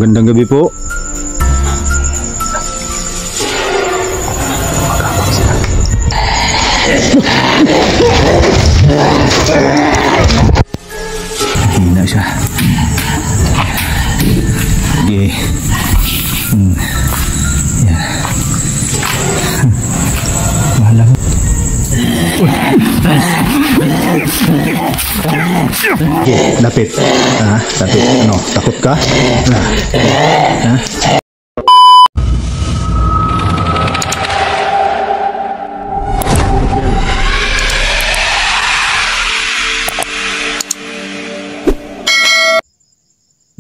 Magandang gabi po. Hina siya. Sige. Yan. Mahal ako. Lapit. Lapit. Ano? Takot ka?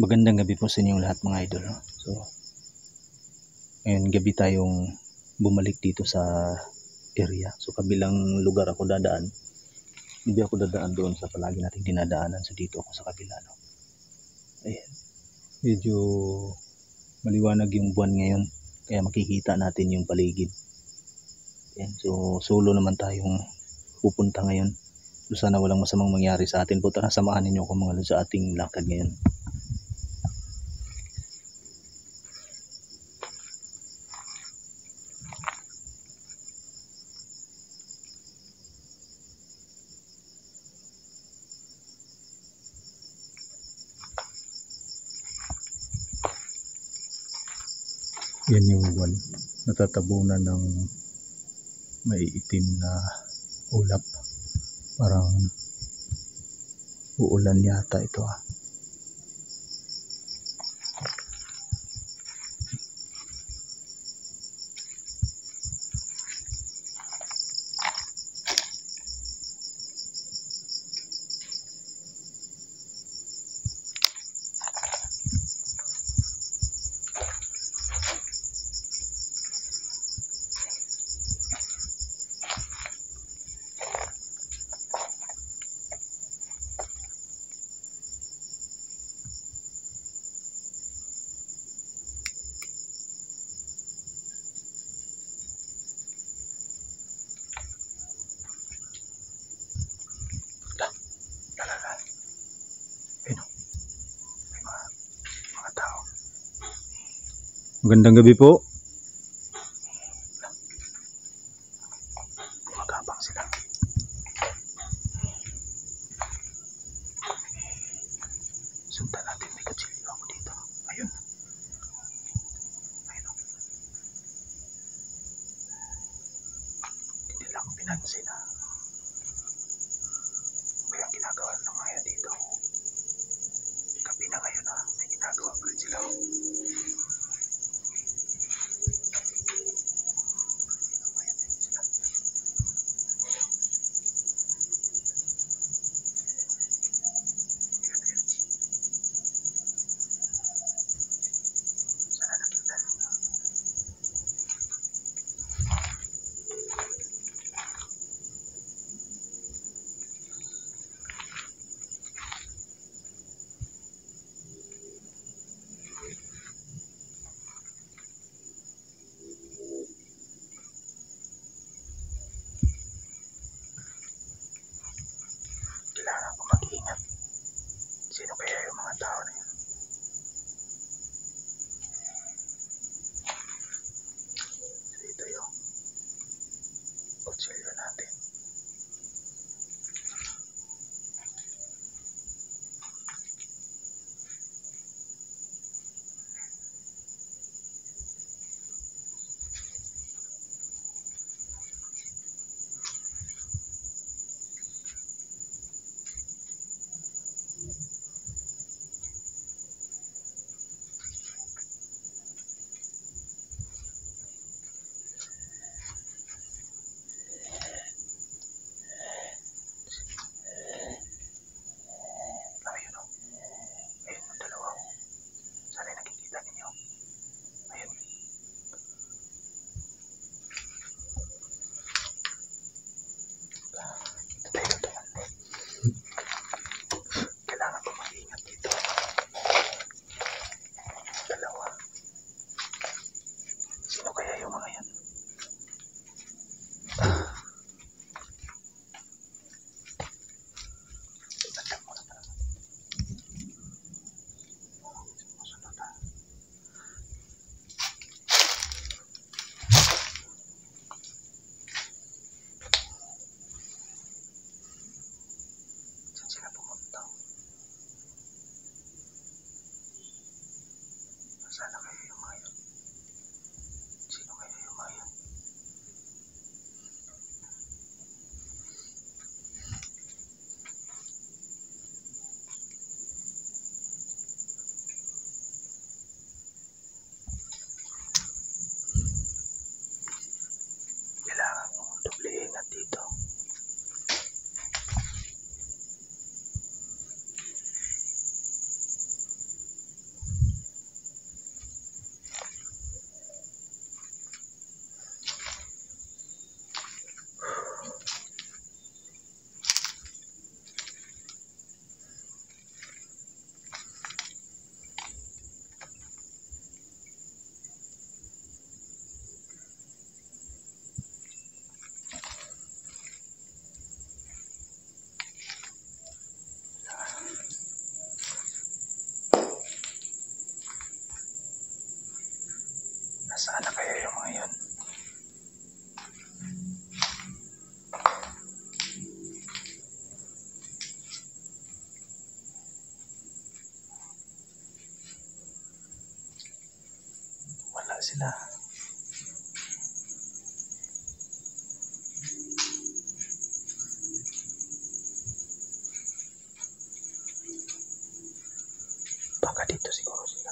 Magandang gabi po sa inyong lahat mga idol. So, ngayon gabi tayong bumalik dito sa area. So, kabilang lugar ako dadaan. Hindi ako dadaan doon sa palagi nating dinadaanan. So, dito ako sa kabila. No? Ayan. Medyo maliwanag yung buwan ngayon. Kaya makikita natin yung paligid. Ayan. So, solo naman tayong pupunta ngayon. So, sana walang masamang mangyari sa atin po. Tara, samahan ninyo ako mga sa ating lakad ngayon. Yan yung buwan, natatabunan ng may itim na ulap. Parang uulan yata ito . Magandang gabi po. Magabang sila. Sundan natin, may kutsilyo ako dito. Ayun. Ayun. Hindi lang pinansin . Kaya ang ginagawa ng mga yan dito. Gabi na ngayon . May ginagawa pa rin sila . Kailangan ko mag-iingat. Sino kaya yung mga tao na yun? So, ito yung kutsilyo natin. sila. Baka dito siguro sila.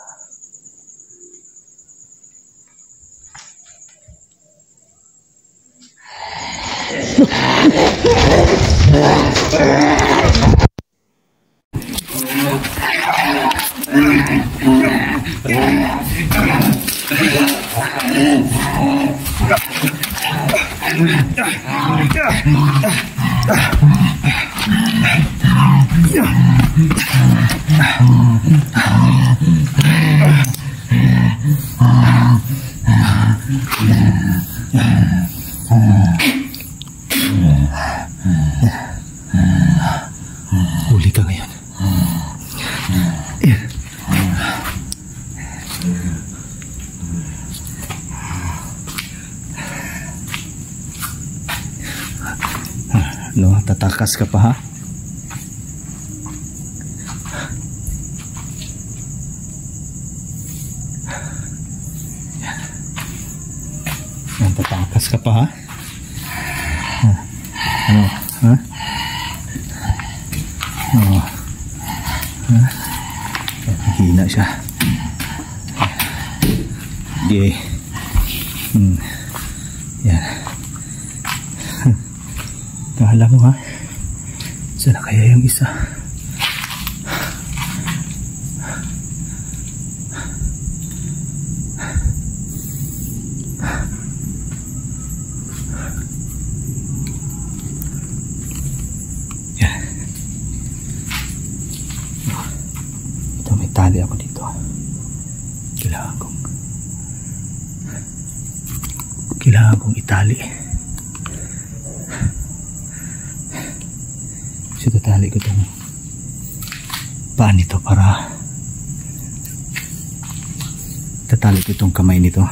Huli ka ngayon. No, tatakas ka pa ha? Yan, tatakas ka pa ha? Ano? Ha? Oh. Ha? Hina siya. Okay. Yan. Kala mo ha? Sana kaya yung isa? Yan. Ito, may tali ako dito. Kailangan kong itali. So tatali ko itong paan nito para tatali ko itong kamay nito.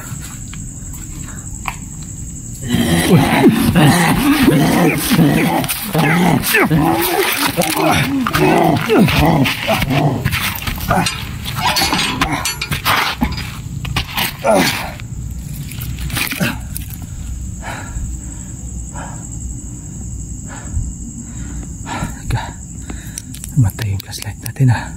Matay yung flashlight natin ha.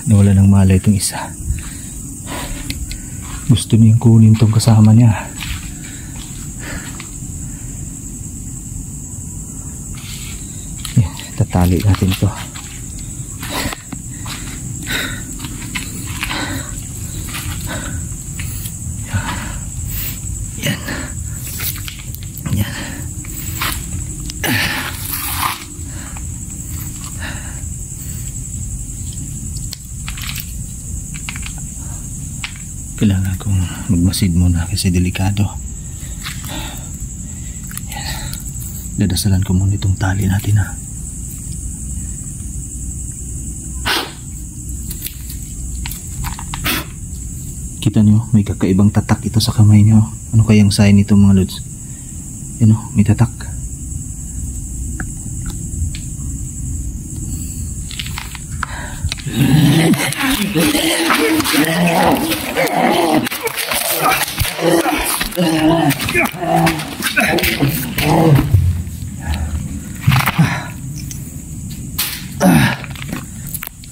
Nawala ng malay itong isa. Gusto niyang kunin itong kasama niya. Yan, tatali natin ito. Kailangan kong magmasid muna kasi delikado. Yan. Dadasalan ko muna itong tali natin ha. Kita nyo, may kakaibang tatak ito sa kamay nyo. Ano kayang sign ito mga lods? Yan o, may tatak.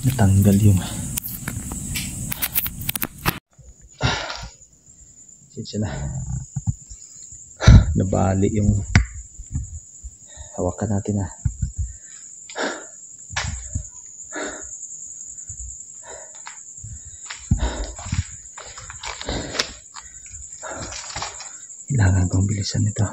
Natanggal yung siya na nabali yung hawakan natin ha. Kailangan kong bilisan ito.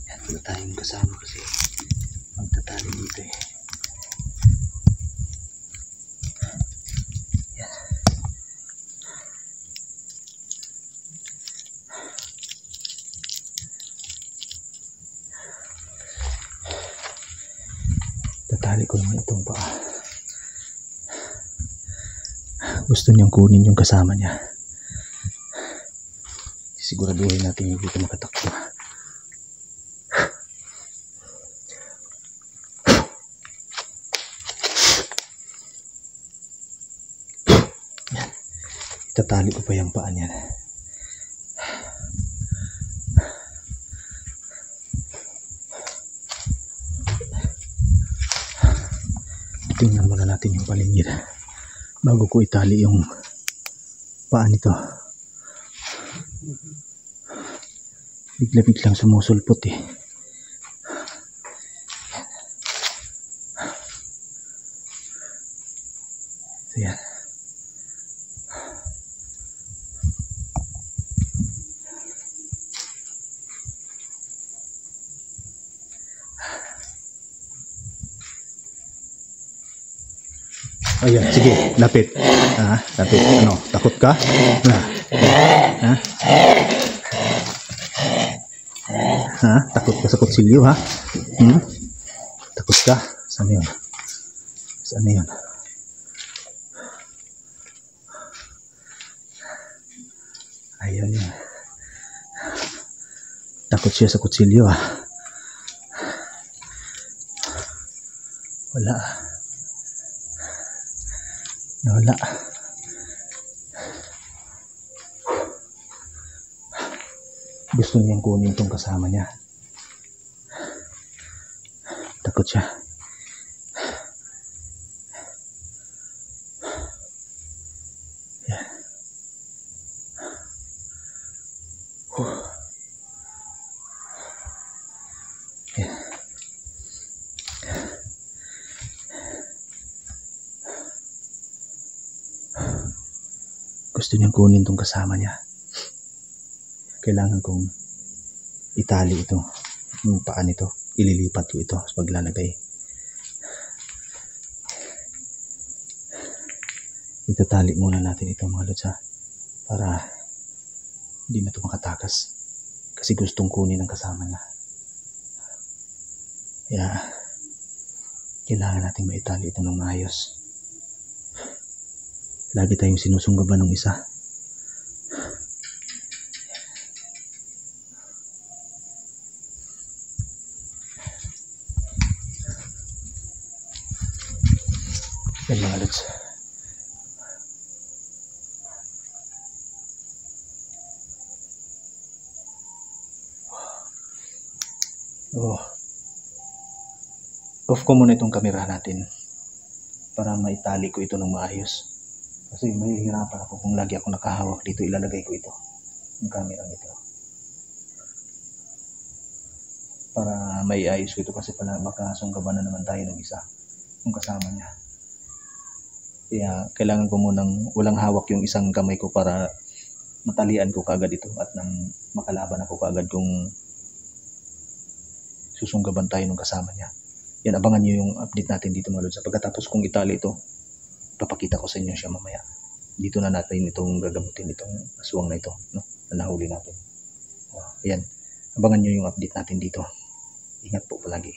Yan, wala tayong kasama kasi magtatali dito eh. Yan. Itatali ko naman itong paa. Gusto niyang kunin yung kasama niya. Siguraduhin natin hindi ito makatakbo. Itatali ko pa yung paa niya. Tingnan muna natin yung paligid bago ko itali yung paa nito. Bigla-biglang sumusulpot eh. Ayan. Ayan, sige, lapit. Lapit. Ano, takot ka? Takot ka sa kutsilyo, ha? Takot ka? Saan yun? Saan yun? Ayun yun. Takot siya sa kutsilyo, ha? Wala. Nawala. Gusto niyang kunin itong kasama niya. Takot siya. Yeah. Yeah. Gusto niyang kunin itong kasama niya. Kailangan kong itali ito, yung paa nito. Ililipat ko ito sa paglalagay. Itatali muna natin ito mga lods, para hindi na ito makatakas. Kasi gustong kunin ng kasama niya. Kaya kailangan natin maitali ito ng maayos. Lagi tayong sinusunggaban ng isa. Yan mga lods. Off ko muna itong camera natin para maitali ko ito ng maayos. Kasi may hirapan ako kung lagi ako nakahawak dito, ilalagay ko ito, yung camera nito. Para may ayos ko ito kasi pala makasunggaban na naman tayo ng isa, yung kasama niya. Kaya kailangan ko munang walang hawak yung isang kamay ko para matalian ko kaagad ito at nang makalaban ako kaagad kung susunggaban tayo ng kasama niya. Yan, abangan nyo yung update natin dito mga lods. Pagkatapos kong itali ito, papakita ko sa inyo siya mamaya. Dito na natin itong gagamutin, itong aswang na ito, no? Na nahuli natin. Ayan, abangan nyo yung update natin dito. Ingat po palagi.